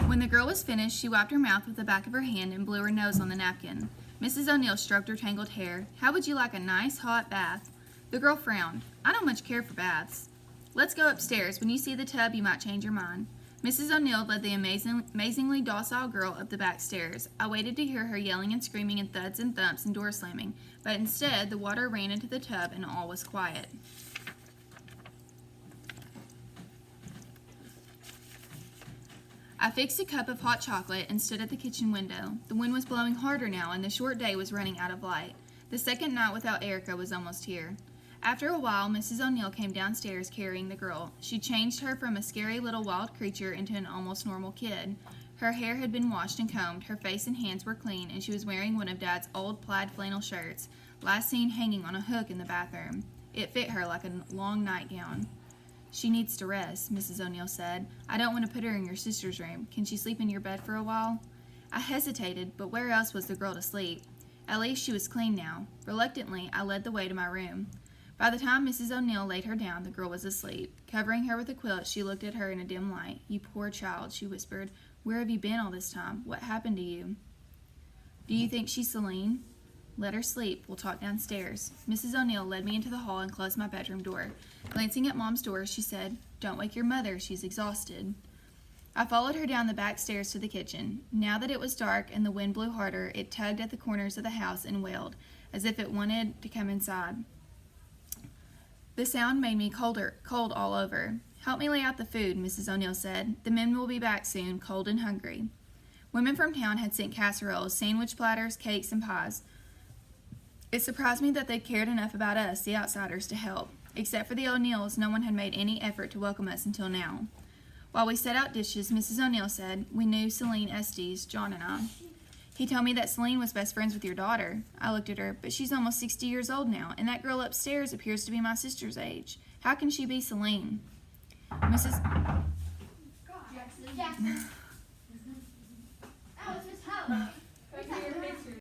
When the girl was finished, she wiped her mouth with the back of her hand and blew her nose on the napkin. Mrs. O'Neill stroked her tangled hair. "How would you like a nice hot bath?" The girl frowned. "I don't much care for baths." "Let's go upstairs. When you see the tub, you might change your mind." Mrs. O'Neill led the amazingly docile girl up the back stairs. I waited to hear her yelling and screaming and thuds and thumps and door slamming, but instead the water ran into the tub and all was quiet. I fixed a cup of hot chocolate and stood at the kitchen window. The wind was blowing harder now, and the short day was running out of light. The second night without Erica was almost here. After a while, Mrs. O'Neill came downstairs carrying the girl. She changed her from a scary little wild creature into an almost normal kid. Her hair had been washed and combed, her face and hands were clean, and she was wearing one of Dad's old plaid flannel shirts, last seen hanging on a hook in the bathroom. It fit her like a long nightgown. "She needs to rest," Mrs. O'Neill said. "I don't want to put her in your sister's room. Can she sleep in your bed for a while?" I hesitated, but where else was the girl to sleep? At least she was clean now. Reluctantly, I led the way to my room. By the time Mrs. O'Neill laid her down, the girl was asleep. Covering her with a quilt, she looked at her in a dim light. "You poor child," she whispered. "Where have you been all this time? What happened to you?" "Do you think she's Celine?" "Let her sleep. We'll talk downstairs." Mrs. O'Neill led me into the hall and closed my bedroom door. Glancing at Mom's door, she said, "Don't wake your mother. She's exhausted." I followed her down the back stairs to the kitchen. Now that it was dark and the wind blew harder, it tugged at the corners of the house and wailed, as if it wanted to come inside. The sound made me cold all over. "Help me lay out the food," Mrs. O'Neill said. "The men will be back soon, cold and hungry." Women from town had sent casseroles, sandwich platters, cakes, and pies. It surprised me that they cared enough about us, the outsiders, to help. Except for the O'Neills, no one had made any effort to welcome us until now. While we set out dishes, Mrs. O'Neill said, "We knew Celine Estes, John and I. He told me that Celine was best friends with your daughter." I looked at her. "But she's almost 60 years old now, and that girl upstairs appears to be my sister's age. How can she be Celine?" Mrs. Jackson. That was Miss Howard.